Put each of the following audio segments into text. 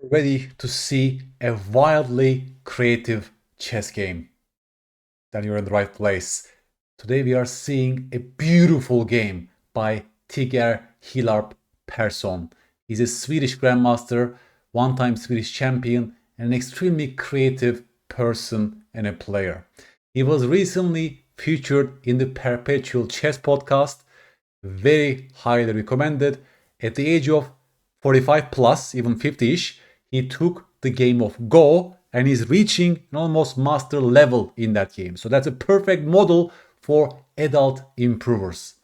ready to see a wildly creative chess game, then you're in the right place. Today we are seeing a beautiful game by Hillarp Persson. He's a Swedish Grandmaster, one-time Swedish Champion, and an extremely creative person and a player. He was recently featured in the Perpetual Chess podcast, very highly recommended. At the age of 45 plus, even 50ish, he took the game of Go and is reaching an almost master level in that game. So that's a perfect model for adult improvers.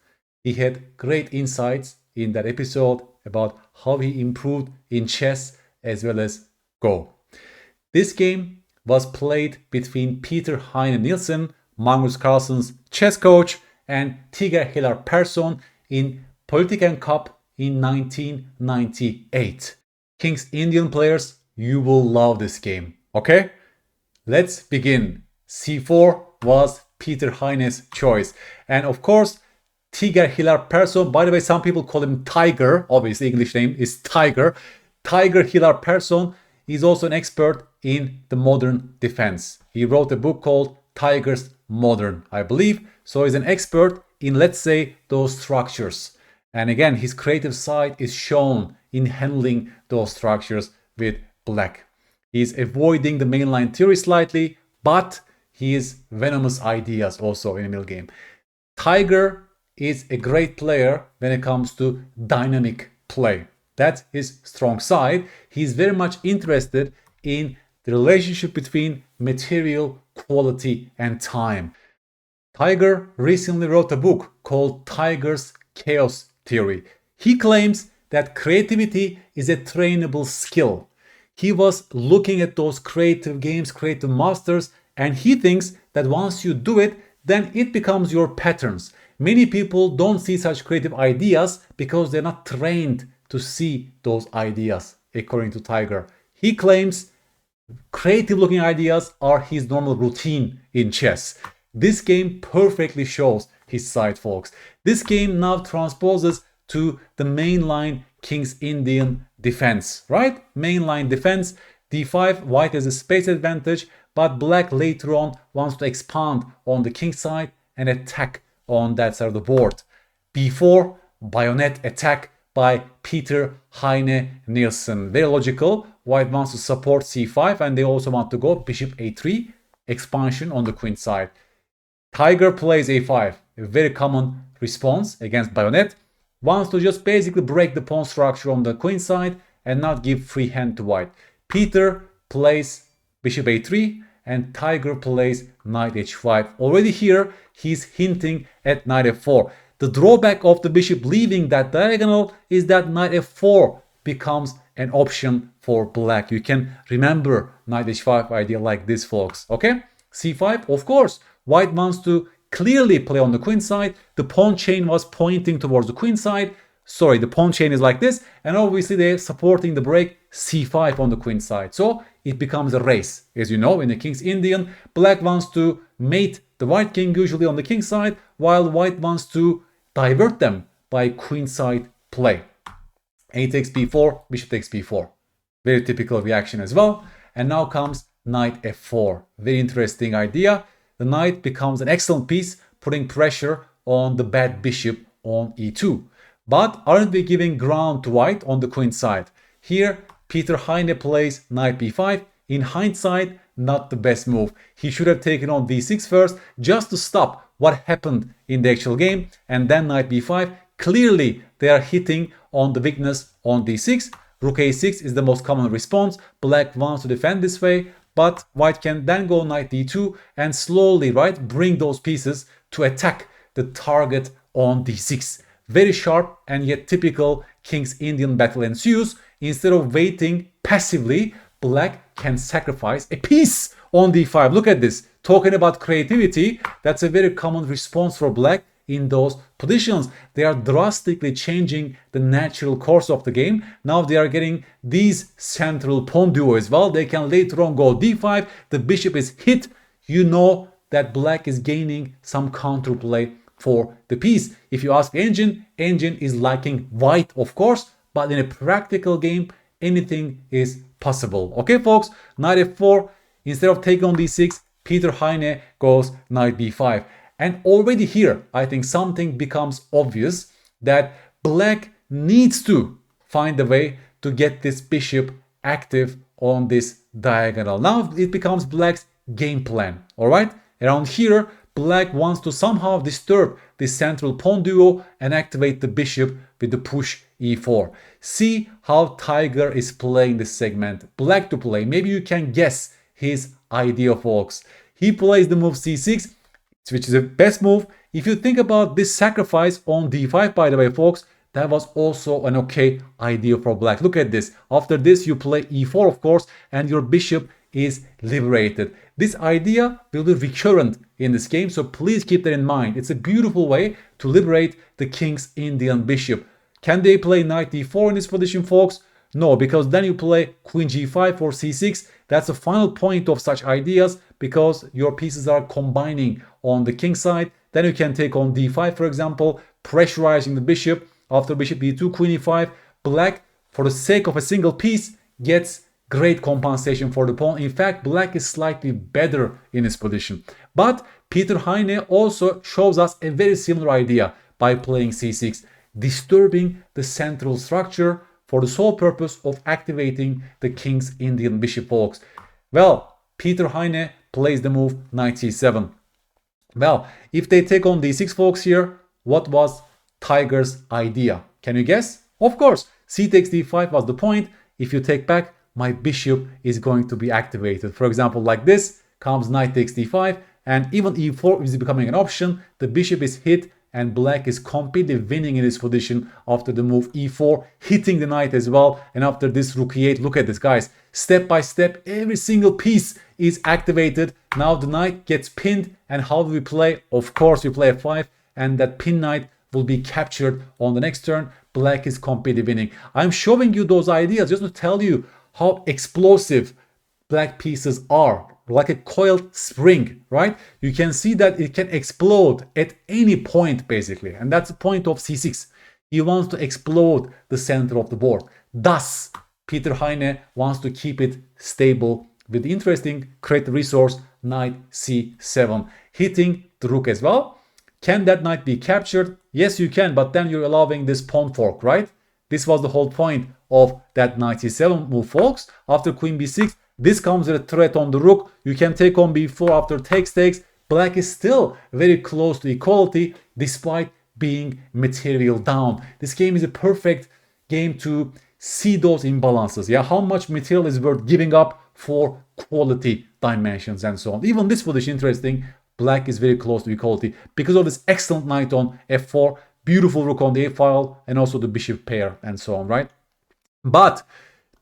He had great insights in that episode about how he improved in chess as well as Go. This game was played between Peter Heine Nielsen, Magnus Carlsen's chess coach, and Hillarp Persson in Politiken Cup in 1998. King's Indian players, you will love this game. Okay? Let's begin. C4 was Peter Heine's choice. And of course, Hillarp Persson, by the way, some people call him Tiger. Obviously, English name is Tiger. Hillarp Persson is also an expert in the modern defense. He wrote a book called Tigers Modern, I believe. So he's an expert in, let's say, those structures. And again, his creative side is shown in handling those structures with black. He's avoiding the mainline theory slightly, but he is venomous ideas also in a middle game. Tiger is a great player when it comes to dynamic play. That's his strong side. He's very much interested in the relationship between material, quality, and time. Tiger recently wrote a book called Tiger's Chaos Theory. He claims that creativity is a trainable skill. He was looking at those creative games, creative masters, and he thinks that once you do it, then it becomes your patterns. Many people don't see such creative ideas because they're not trained to see those ideas, according to Tiger. He claims creative looking ideas are his normal routine in chess. This game perfectly shows his side, folks. This game now transposes to the mainline King's Indian defense, right? Mainline defense, d5, white has a space advantage, but black later on wants to expand on the king side and attack on that side of the board. b4, bayonet attack by Peter Heine Nielsen. Very logical. White wants to support c5 and they also want to go bishop a3, expansion on the queen side. Tiger plays a5, a very common response against bayonet. Wants to just basically break the pawn structure on the queen side and not give free hand to white. Peter plays bishop a3 and Tiger plays knight h5. Already here, he's hinting at knight f4. The drawback of the bishop leaving that diagonal is that knight f4 becomes an option for black. You can remember knight h5 idea like this, folks. Okay? c5, of course, white wants to clearly play on the queen side. The pawn chain was pointing towards the queen side. Sorry, the pawn chain is like this. And obviously they're supporting the break c5 on the queen side. So it becomes a race. As you know, in the King's Indian, black wants to mate the white king usually on the king side, while white wants to divert them by queen side play. A takes b4, bishop takes b4. Very typical reaction as well. And now comes knight f4. Very interesting idea. The knight becomes an excellent piece, putting pressure on the bad bishop on e2. But aren't we giving ground to white on the queen side? Here, Peter Heine plays knight b5. In hindsight, not the best move. He should have taken on d6 first, just to stop what happened in the actual game, and then knight b5. Clearly, they are hitting on the weakness on d6. Rook a6 is the most common response. Black wants to defend this way, but white can then go knight d2 and slowly, right, bring those pieces to attack the target on d6. Very sharp and yet typical King's Indian battle ensues. Instead of waiting passively, black can sacrifice a piece on d5. Look at this. Talking about creativity, that's a very common response for black in those positions. They are drastically changing the natural course of the game. Now they are getting these central pawn duo as well. They can later on go d5. The bishop is hit. You know that black is gaining some counterplay for the piece. If you ask Engine is liking white, of course, but in a practical game, anything is possible. Okay, folks, knight f4. Instead of taking on d6, Peter Heine goes knight b5. And already here, I think something becomes obvious, that black needs to find a way to get this bishop active on this diagonal. Now it becomes black's game plan. All right, around here, black wants to somehow disturb this central pawn duo and activate the bishop with the push e4. See how Tiger is playing this segment. Black to play. Maybe you can guess his idea, folks. He plays the move c6, which is the best move. If you think about this sacrifice on d5, by the way, folks, that was also an okay idea for black. Look at this. After this, you play e4, of course, and your bishop is liberated. This idea will be recurrent in this game, so please keep that in mind. It's a beautiful way to liberate the king's Indian bishop. Can they play knight d4 in this position, folks? No, because then you play queen g5 or c6. That's the final point of such ideas, because your pieces are combining on the king side. Then you can take on d5, for example, pressurizing the bishop. After bishop e2, queen e5, black, for the sake of a single piece, gets great compensation for the pawn. In fact, black is slightly better in this position. But Peter Heine also shows us a very similar idea by playing c6, disturbing the central structure for the sole purpose of activating the king's Indian bishop, folks. Well, Peter Heine plays the move knight c7. Well, if they take on d6, folks, here, what was Tiger's idea? Can you guess? Of course, c takes d5 was the point. If you take back, my bishop is going to be activated. For example, like this, comes knight takes d5, and even e4 is becoming an option. The bishop is hit, and black is completely winning in this position after the move e4, hitting the knight as well. And after this rook e8, look at this, guys. Step by step, every single piece is activated. Now the knight gets pinned, and how do we play? Of course, we play f5, and that pin knight will be captured on the next turn. Black is completely winning. I'm showing you those ideas just to tell you how explosive black pieces are, like a coiled spring, right? You can see that it can explode at any point, basically. And that's the point of c6. He wants to explode the center of the board. Thus, Peter Heine wants to keep it stable with the interesting creative resource, knight c7, hitting the rook as well. Can that knight be captured? Yes, you can, but then you're allowing this pawn fork, right? This was the whole point of that knight c7 move, folks. After queen b6, this comes with a threat on the rook. You can take on b4 after takes. Black is still very close to equality despite being material down. This game is a perfect game to see those imbalances. Yeah, how much material is worth giving up for quality dimensions and so on. Even this position interesting. Black is very close to equality because of this excellent knight on f4, beautiful rook on the a file, and also the bishop pair and so on, right? But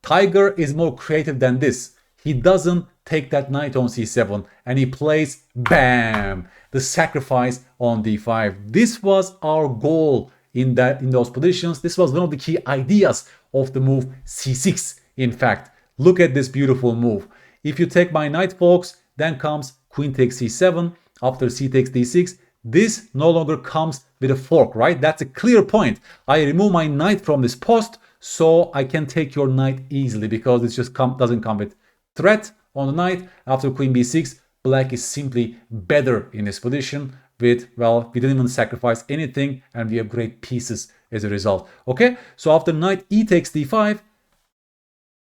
Tiger is more creative than this. He doesn't take that knight on c7 and he plays, bam, the sacrifice on d5. This was our goal in those positions. This was one of the key ideas of the move c6. In fact, look at this beautiful move. If you take my knight, folks, then comes queen takes c7. After c takes d6, this no longer comes with a fork, right? That's a clear point. I remove my knight from this post, so I can take your knight easily because it just doesn't come with threat on the knight. After queen b6, black is simply better in this position with, well, we didn't even sacrifice anything and we have great pieces as a result. Okay, so after knight e takes d5,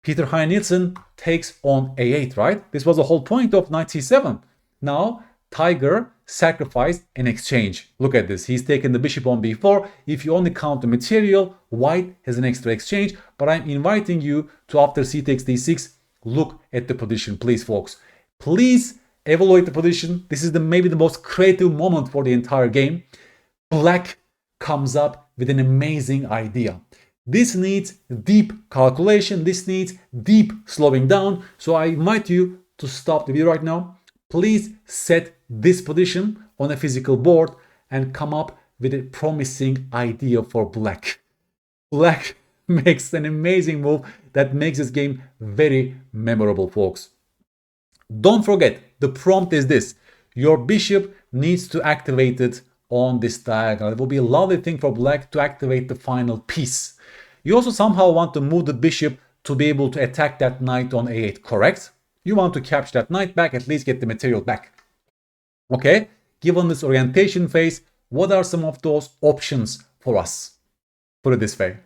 Peter Heine Nielsen takes on a8, right? This was the whole point of knight c7. Now, Tiger sacrificed an exchange. Look at this. He's taken the bishop on b4. If you only count the material, white has an extra exchange. But I'm inviting you to, after c takes d6, look at the position, please, folks. Please evaluate the position. This is maybe the most creative moment for the entire game. Black comes up with an amazing idea. This needs deep calculation. This needs deep slowing down. So I invite you to stop the video right now. Please set this position on a physical board and come up with a promising idea for black. Black makes an amazing move that makes this game very memorable, folks. Don't forget, the prompt is this. Your bishop needs to activate it on this diagonal. It will be a lovely thing for black to activate the final piece. You also somehow want to move the bishop to be able to attack that knight on a8, correct? You want to capture that knight back, at least get the material back. Okay, given this orientation phase, what are some of those options for us? Put it this way.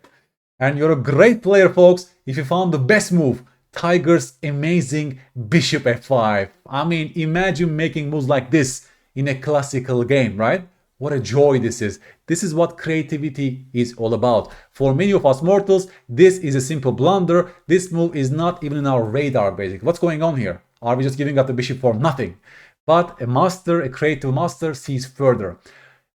And you're a great player, folks, if you found the best move, Tiger's amazing bishop f5. I mean, imagine making moves like this in a classical game, right? What a joy this is. This is what creativity is all about. For many of us mortals, this is a simple blunder. This move is not even in our radar, basically. What's going on here? Are we just giving up the bishop for nothing? But a master, a creative master, sees further.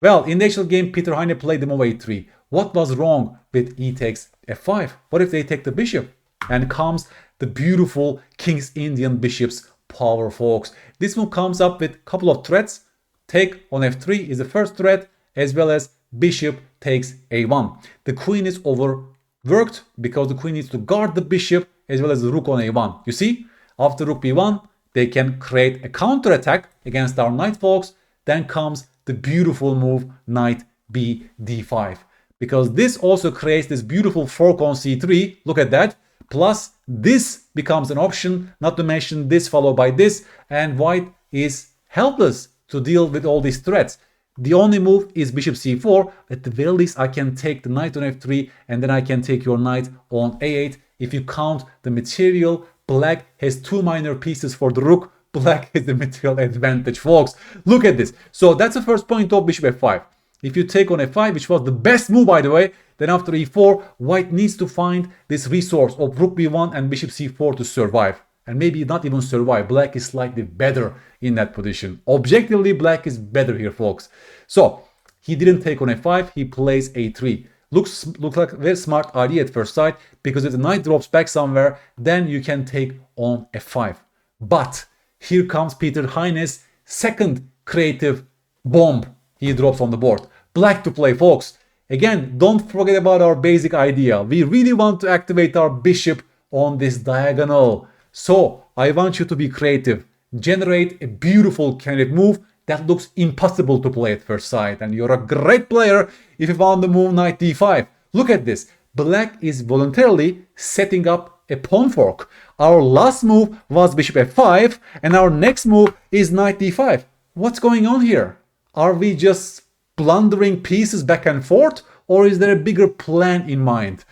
Well, in the actual game, Peter Heine played the move a3. What was wrong with e takes f5? What if they take the bishop? And comes the beautiful King's Indian bishop's power, folks. This move comes up with a couple of threats. Take on f3 is the first threat, as well as bishop takes a1. The queen is overworked because the queen needs to guard the bishop as well as the rook on a1. You see, after rook b1, they can create a counter attack against our knight, folks. Then comes the beautiful move knight b d5. Because this also creates this beautiful fork on c3. Look at that. Plus, this becomes an option, not to mention this followed by this. And white is helpless to deal with all these threats. The only move is bishop c4. At the very least, I can take the knight on f3, and then I can take your knight on a8. If you count the material, black has two minor pieces for the rook. Black has the material advantage, folks. Look at this. So that's the first point of bishop f5. If you take on f5, which was the best move, by the way, then after e4, white needs to find this resource of rook b1 and bishop c4 to survive. And maybe not even survive. Black is slightly better in that position. Objectively, black is better here, folks. So he didn't take on f5. He plays a3. Looks like a very smart idea at first sight, because if the knight drops back somewhere, then you can take on f5. But here comes Peter Heine's second creative bomb he drops on the board. Black to play, folks. Again, don't forget about our basic idea. We really want to activate our bishop on this diagonal. So I want you to be creative. Generate a beautiful candidate move that looks impossible to play at first sight. And you're a great player if you found the move knight d5. Look at this. Black is voluntarily setting up a pawn fork. Our last move was bishop f5, and our next move is knight d5. What's going on here? Are we just blundering pieces back and forth, or is there a bigger plan in mind?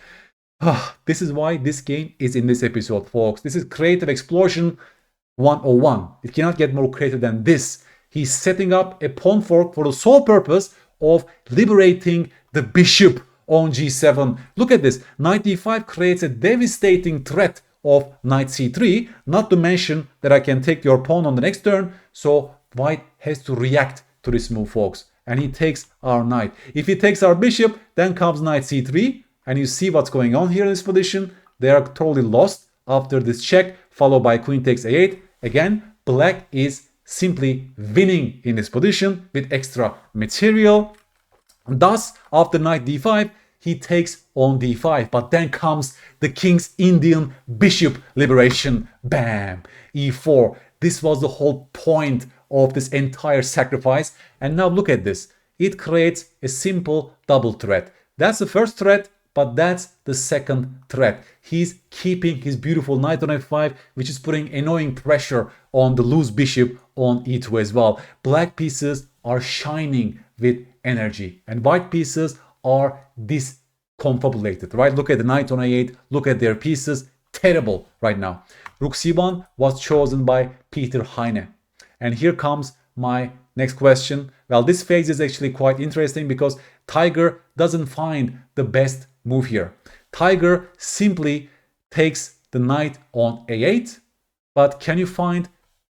This is why this game is in this episode, folks. This is Creative Explosion 101. It cannot get more creative than this. He's setting up a pawn fork for the sole purpose of liberating the bishop on g7. Look at this. Knight d5 creates a devastating threat of knight c3, not to mention that I can take your pawn on the next turn. So white has to react to this move, folks. And he takes our knight. If he takes our bishop, then comes knight c3. And you see what's going on here in this position. They are totally lost after this check, followed by queen takes a8. Again, black is simply winning in this position with extra material. Thus, after knight d5, he takes on d5. But then comes the King's Indian bishop liberation. Bam! e4. This was the whole point of this entire sacrifice. And now look at this. It creates a simple double threat. That's the first threat, but that's the second threat. He's keeping his beautiful knight on f5, which is putting annoying pressure on the loose bishop on e2 as well. Black pieces are shining with energy, and white pieces are discombobulated, right? Look at the knight on a8. Look at their pieces. Terrible right now. Rook c1 was chosen by Peter Heine. And here comes my next question. Well, this phase is actually quite interesting because Tiger doesn't find the best move here. Tiger simply takes the knight on a8. But can you find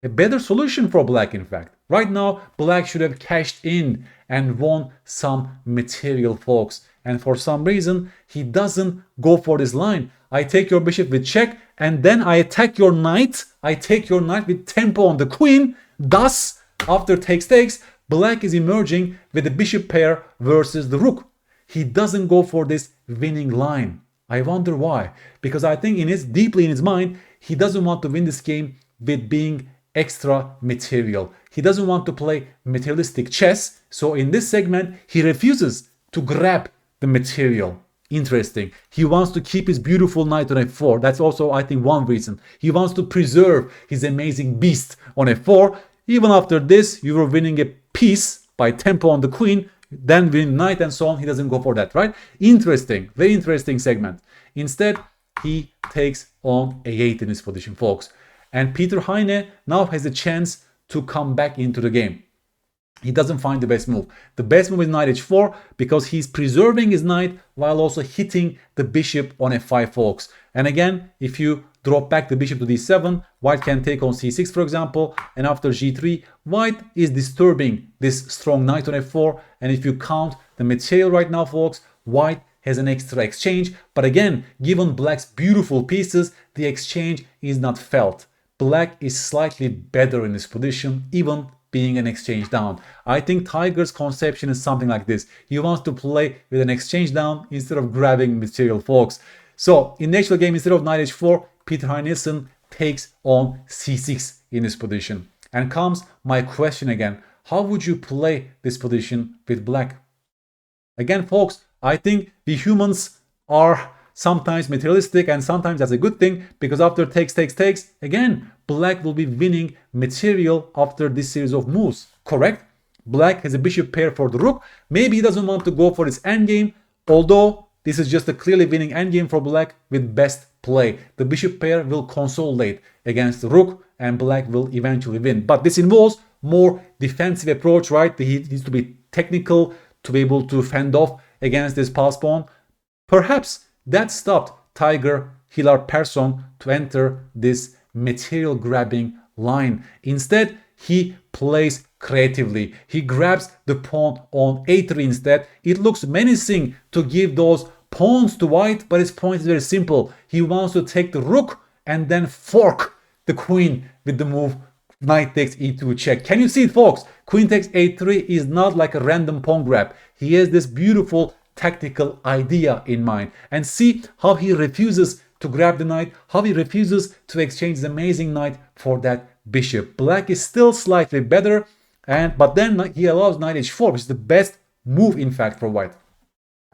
a better solution for black, in fact? Right now, black should have cashed in and won some material, folks. And for some reason, he doesn't go for this line. I take your bishop with check, and then I attack your knight. I take your knight with tempo on the queen. Thus, after takes, black is emerging with the bishop pair versus the rook. He doesn't go for this winning line. I wonder why. Because I think deeply in his mind, he doesn't want to win this game with being extra material. He doesn't want to play materialistic chess. So in this segment, he refuses to grab the material. Interesting. He wants to keep his beautiful knight on f4. That's also, I think, one reason. He wants to preserve his amazing beast on f4. Even after this, you were winning a piece by tempo on the queen, then win knight and so on. He doesn't go for that, right? Interesting. Very interesting segment. Instead, he takes on a8 in this position, folks. And Peter Heine now has a chance to come back into the game. He doesn't find the best move. The best move is knight h4 because he's preserving his knight while also hitting the bishop on f5, folks. And again, if you drop back the bishop to d7, white can take on c6, for example, and after g3, white is disturbing this strong knight on f4. And if you count the material right now, folks, white has an extra exchange. But again, given black's beautiful pieces, the exchange is not felt. Black is slightly better in this position, even being an exchange down. I think Tiger's conception is something like this. He wants to play with an exchange down instead of grabbing material, folks. So in the actual game, instead of knight h4, Peter Heine Nielsen takes on c6 in this position. And comes my question again. How would you play this position with black? Again, folks, I think we humans are sometimes materialistic, and sometimes that's a good thing, because after takes, again, black will be winning material after this series of moves, correct? Black has a bishop pair for the rook. Maybe he doesn't want to go for this endgame, although this is just a clearly winning endgame for black with best play. The bishop pair will consolidate against the rook, and black will eventually win. But this involves more defensive approach, right? He needs to be technical to be able to fend off against this pass pawn. Perhaps that stopped Tiger, Hillarp, Persson to enter this material grabbing line. Instead, he plays creatively. He grabs the pawn on a3 instead. It looks menacing to give those pawns to white, but his point is very simple. He wants to take the rook and then fork the queen with the move knight takes e2 check. Can you see it, folks? Queen takes a3 is not like a random pawn grab. He has this beautiful tactical idea in mind. And see how he refuses to grab the knight, how he refuses to exchange his amazing knight for that bishop. Black is still slightly better, but then he allows knight h4, which is the best move, in fact, for white.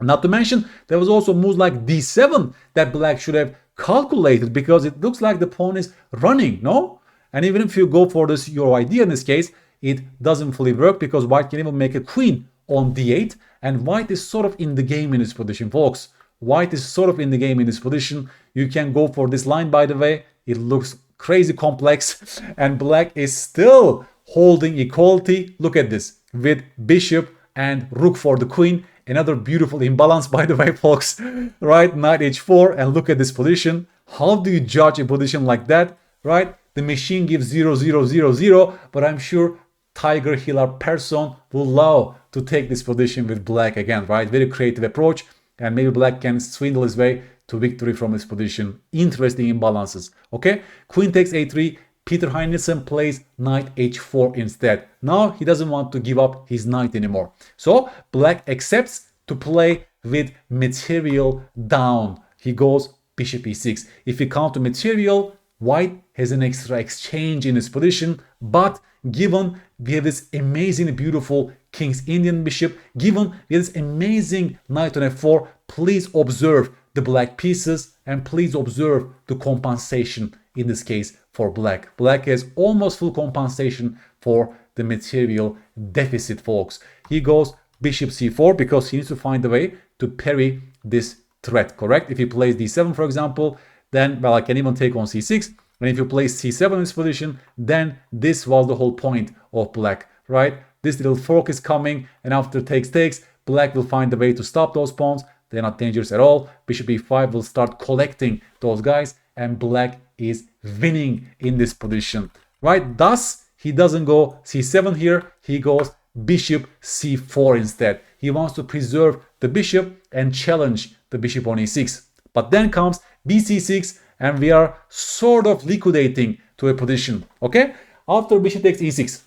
Not to mention, there was also moves like d7 that black should have calculated, because it looks like the pawn is running, no? And even if you go for this, your idea in this case, it doesn't fully work, because white can even make a queen on d8, and white is sort of in the game in this position, folks. White is sort of in the game in this position. You can go for this line, by the way. It looks crazy complex, and black is still holding equality. Look at this, with bishop and rook for the queen. Another beautiful imbalance, by the way, folks. Right, knight h4, and look at this position. How do you judge a position like that, right? The machine gives 0, 0, 0, 0, but I'm sure Tiger, Hillarp, Persson will love to take this position with black again, right? Very creative approach, and maybe black can swindle his way to victory from this position. Interesting imbalances, okay? Queen takes a3, Peter Heine Nielsen plays knight h4 instead. Now he doesn't want to give up his knight anymore. So black accepts to play with material down. He goes bishop e6. If we count the material, white has an extra exchange in this position, but given we have this amazing, beautiful King's Indian bishop, given we have this amazing knight on f4, please observe the black pieces, and please observe the compensation in this case for black. Black has almost full compensation for the material deficit, folks. He goes bishop c4 because he needs to find a way to parry this threat, correct? If he plays d7, for example, then, well, I can even take on c6. And if you play c7 in this position, then this was the whole point of black, right? This little fork is coming, and after takes, black will find a way to stop those pawns. They're not dangerous at all. Bishop e5 will start collecting those guys, and black is winning in this position, right? Thus, he doesn't go c7 here. He goes bishop c4 instead. He wants to preserve the bishop and challenge the bishop on e6. But then comes bc6, and we are sort of liquidating to a position, okay? After bishop takes e6,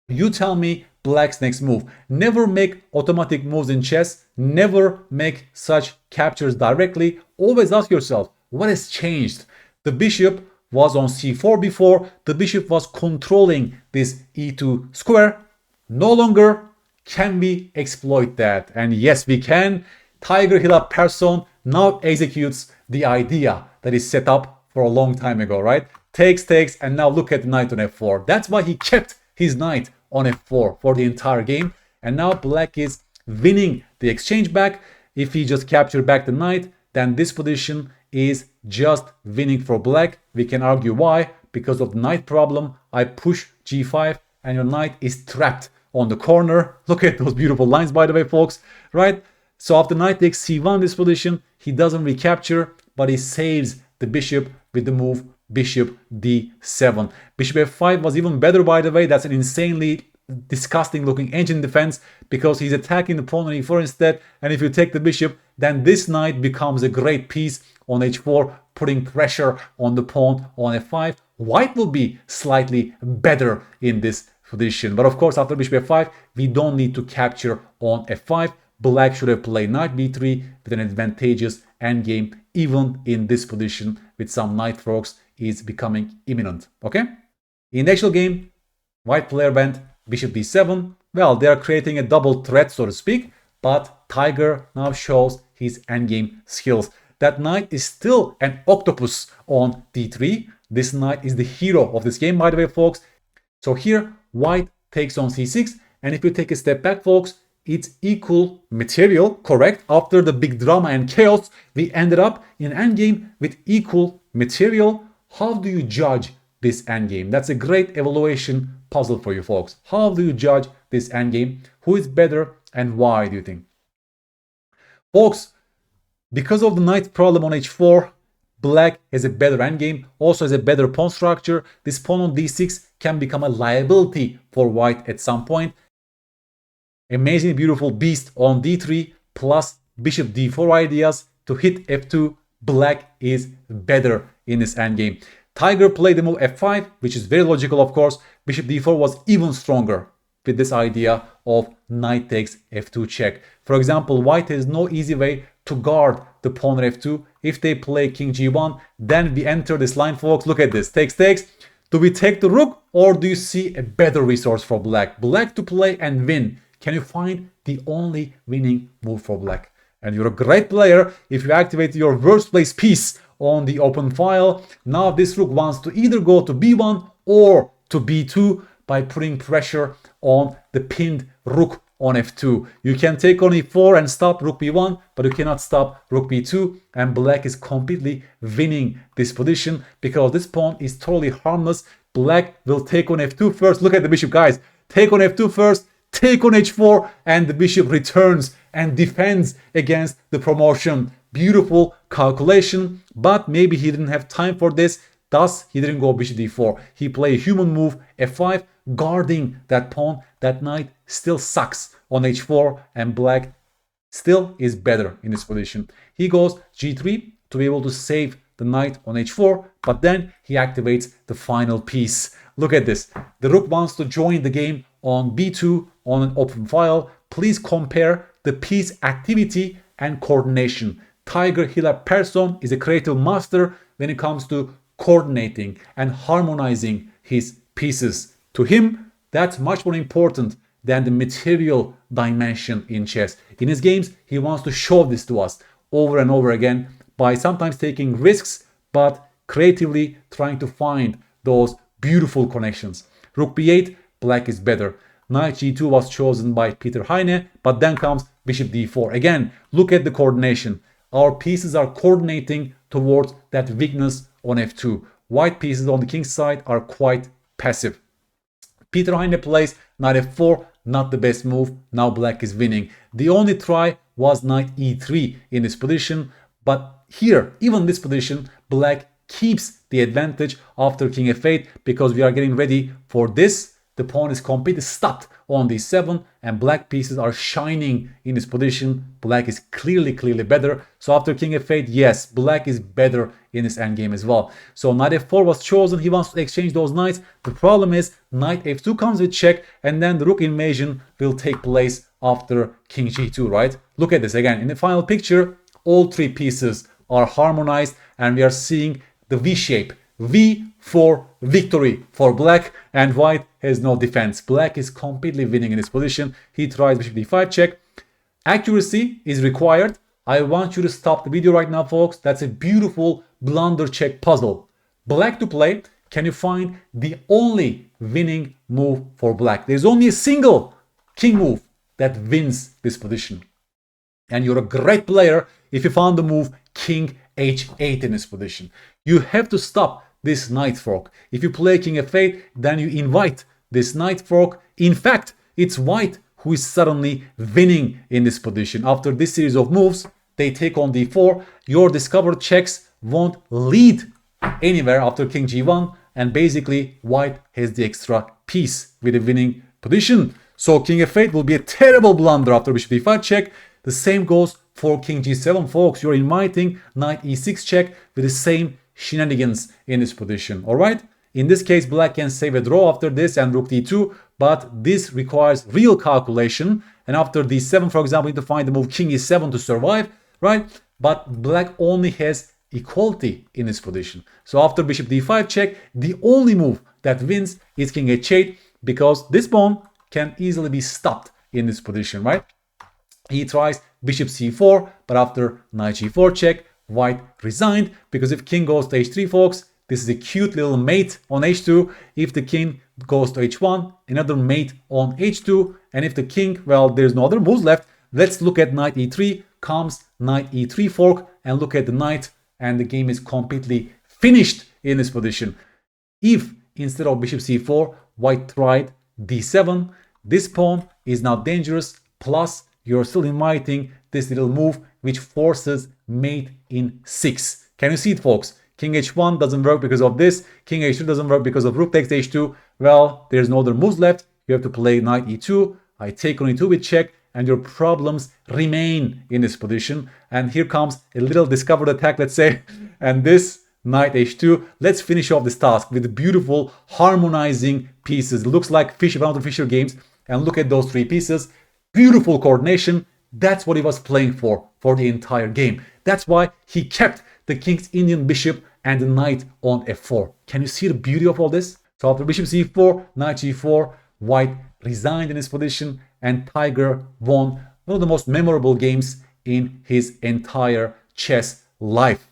you tell me black's next move. Never make automatic moves in chess. Never make such captures directly. Always ask yourself, what has changed? The bishop was on c4 before. The bishop was controlling this e2 square. No longer. Can we exploit that? And yes, we can. Tiger Hillarp Persson now executes the idea that is set up for a long time ago, right? Takes, and now look at the knight on f4. That's why he kept his knight on f4 for the entire game. And now black is winning the exchange back. If he just captured back the knight, then this position is just winning for black. We can argue why. Because of the knight problem, I push g5 and your knight is trapped on the corner. Look at those beautiful lines, by the way, folks, right? So after knight takes c1 this position, he doesn't recapture, but he saves the bishop with the move bishop d7. Bishop f5 was even better, by the way. That's an insanely disgusting looking engine defense because he's attacking the pawn on e4 instead. And if you take the bishop, then this knight becomes a great piece on h4, putting pressure on the pawn on f5. White will be slightly better in this position. But of course, after bishop f5, we don't need to capture on f5. Black should have played knight b3 with an advantageous endgame. Even in this position with some knight forks is becoming imminent. Okay? In the actual game, white player went bishop d7. Well, they are creating a double threat, so to speak. But Tiger now shows his endgame skills. That knight is still an octopus on d3. This knight is the hero of this game, by the way, folks. So here, white takes on c6. And if you take a step back, folks, it's equal material, correct? After the big drama and chaos, we ended up in an endgame with equal material. How do you judge this endgame? That's a great evaluation puzzle for you, folks. How do you judge this endgame? Who is better and why, do you think? Folks, because of the knight problem on h4, black has a better endgame, also has a better pawn structure. This pawn on d6 can become a liability for white at some point. Amazing, beautiful beast on d3 plus bishop d4 ideas to hit f2. Black is better in this endgame. Tiger played the move f5, which is very logical, of course. Bishop d4 was even stronger with this idea of knight takes f2 check. For example, white has no easy way to guard the pawn at f2. If they play king g1, then we enter this line, folks. Look at this. Takes. Do we take the rook or do you see a better resource for black? Black to play and win. Can you find the only winning move for black? And you're a great player if you activate your worst place piece on the open file. Now this rook wants to either go to b1 or to b2 by putting pressure on the pinned rook on f2. You can take on e4 and stop rook b1, but you cannot stop rook b2. And black is completely winning this position because this pawn is totally harmless. Black will take on f2 first. Look at the bishop, guys. Take on f2 first. Take on h4 and the bishop returns and defends against the promotion. Beautiful calculation, but maybe he didn't have time for this. Thus, he didn't go bishop d4. He played a human move f5, guarding that pawn. That knight still sucks on h4 and black still is better in this position. He goes g3 to be able to save the knight on h4, but then he activates the final piece. Look at this. The rook wants to join the game on b2 on an open file. Please compare the piece activity and coordination. Tiger Hillarp Persson is a creative master when it comes to coordinating and harmonizing his pieces. To him, that's much more important than the material dimension in chess. In his games, he wants to show this to us over and over again by sometimes taking risks, but creatively trying to find those beautiful connections. Rook b8, black is better. Knight g2 was chosen by Peter Heine, but then comes bishop d4. Again, look at the coordination. Our pieces are coordinating towards that weakness on f2. White pieces on the king's side are quite passive. Peter Heine plays knight f4, not the best move. Now black is winning. The only try was knight e3 in this position, but here, even this position, black keeps the advantage after king f8 because we are getting ready for this. The pawn is completely stopped on d7 and black pieces are shining in this position. Black is clearly better. So after king f8, yes, black is better in this endgame as well. So knight f4 was chosen. He wants to exchange those knights. The problem is knight f2 comes with check and then the rook invasion will take place after king g2, right? Look at this again. In the final picture, all three pieces are harmonized and we are seeing the V shape. V for victory for black, and white has no defense. Black is completely winning in this position. He tries bishop d5 check. Accuracy is required, I want you to stop the video right now, folks. That's a beautiful blunder check puzzle. Black to play. Can you find the only winning move for black? There's only a single king move that wins this position. And you're a great player if you found the move king h8 in this position. You have to stop this knight fork. If you play king f8, then you invite this knight fork. In fact, it's white who is suddenly winning in this position. After this series of moves, they take on d4. Your discovered checks won't lead anywhere after king g1, and basically white has the extra piece with a winning position. So king f8 will be a terrible blunder after bishop d5 check. The same goes for king g7, folks. You're inviting knight e6 check with the same shenanigans in this position. All right, in this case black can save a draw after this and rook d2, but this requires real calculation, and after d7, for example, you need to find the move king e7 to survive, right? But black only has equality in this position. So after bishop d5 check, the only move that wins is king h8, because this pawn can easily be stopped in this position, right? He tries bishop c4, but after knight g4 check, white resigned, because if king goes to h3, folks, this is a cute little mate on h2. If the king goes to h1, another mate on h2, and if the king, well, there's no other moves left. Let's look at knight e3, comes knight e3 fork, and look at the knight, and the game is completely finished in this position. If instead of bishop c4, white tried d7, this pawn is now dangerous, plus you're still inviting this little move which forces mate in 6. Can you see it, folks? King h1 doesn't work because of this. King h2 doesn't work because of rook takes h2. Well, there's no other moves left. You have to play knight e2. I take on e2 with check, and your problems remain in this position. And here comes a little discovered attack, let's say. And this knight h2. Let's finish off this task with beautiful harmonizing pieces. It looks like one of the Fischer games. And look at those three pieces. Beautiful coordination. That's what he was playing for the entire game. That's why he kept the king's Indian bishop and the knight on f4. Can you see the beauty of all this? So after bishop c4, knight g4, white resigned in his position, and Tiger won one of the most memorable games in his entire chess life.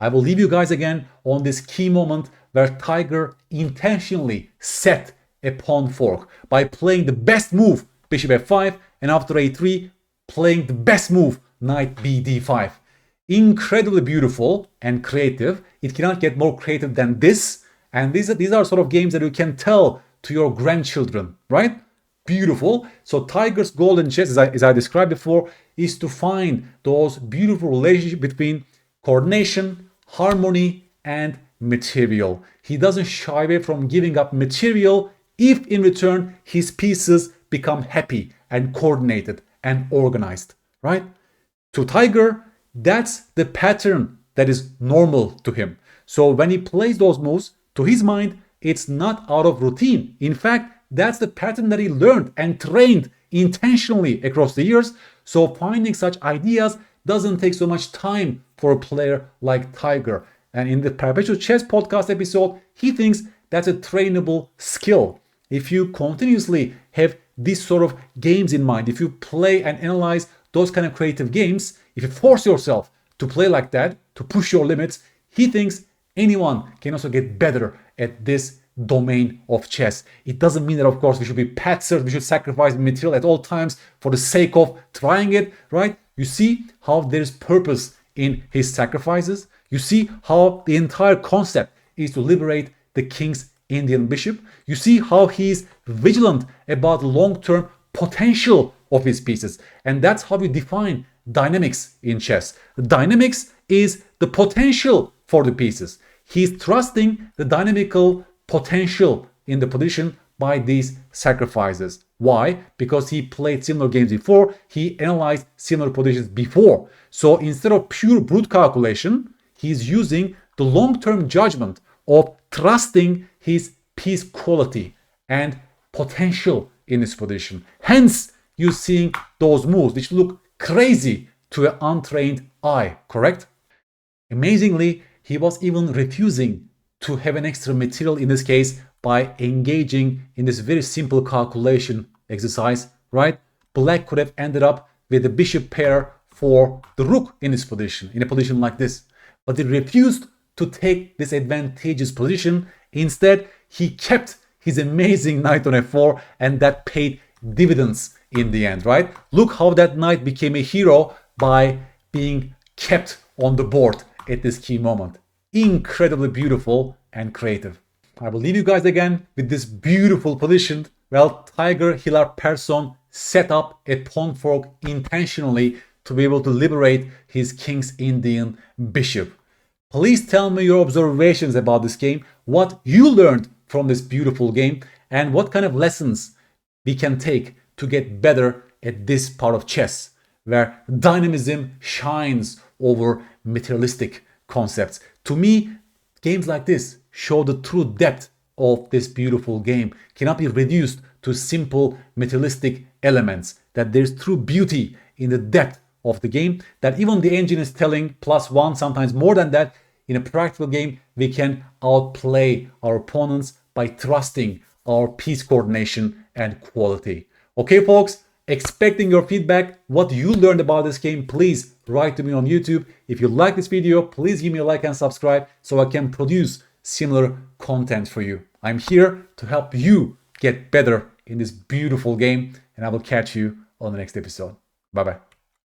I will leave you guys again on this key moment where Tiger intentionally set a pawn fork by playing the best move, bishop f5, and after a3, playing the best move, knight b d5. Incredibly beautiful and creative. It cannot get more creative than this. And these are sort of games that you can tell to your grandchildren, right? Beautiful. So Tiger's goal in chess, as I described before, is to find those beautiful relationships between coordination, harmony, and material. He doesn't shy away from giving up material if in return his pieces become happy and coordinated and organized, right? To Tiger, that's the pattern that is normal to him. So when he plays those moves, to his mind, it's not out of routine. In fact, that's the pattern that he learned and trained intentionally across the years. So finding such ideas doesn't take so much time for a player like Tiger. And in the Perpetual Chess podcast episode, he thinks that's a trainable skill. If you continuously have these sort of games in mind, if you play and analyze those kind of creative games, if you force yourself to play like that, to push your limits, he thinks anyone can also get better at this domain of chess. It doesn't mean that, of course, we should be patsies, we should sacrifice material at all times for the sake of trying it, right? You see how there's purpose in his sacrifices. You see how the entire concept is to liberate the king's Indian bishop. You see how he's vigilant about the long-term potential of his pieces. And that's how we define dynamics in chess. The dynamics is the potential for the pieces. He's trusting the dynamical potential in the position by these sacrifices. Why? Because he played similar games before, he analyzed similar positions before. So instead of pure brute calculation, he's using the long-term judgment of trusting his piece quality and potential in this position. Hence, you're seeing those moves which look crazy to an untrained eye, correct? Amazingly, he was even refusing to have an extra material in this case by engaging in this very simple calculation exercise, right? Black could have ended up with a bishop pair for the rook in this position, in a position like this. But he refused to take this advantageous position. Instead, he kept his amazing knight on f4, and that paid dividends in the end, right? Look how that knight became a hero by being kept on the board at this key moment. Incredibly beautiful and creative. I will leave you guys again with this beautiful position. Well, Tiger Hillarp Persson set up a pawn fork intentionally to be able to liberate his King's Indian bishop. Please tell me your observations about this game, what you learned from this beautiful game, and what kind of lessons we can take to get better at this part of chess, where dynamism shines over materialistic concepts. To me, games like this show the true depth of this beautiful game. Cannot be reduced to simple materialistic elements, that there's true beauty in the depth of the game, that even the engine is telling +1, sometimes more than that. In a practical game, we can outplay our opponents by trusting our piece coordination and quality. Okay, folks, expecting your feedback, what you learned about this game, please write to me on YouTube. If you like this video, please give me a like and subscribe so I can produce similar content for you. I'm here to help you get better in this beautiful game, and I will catch you on the next episode. Bye-bye.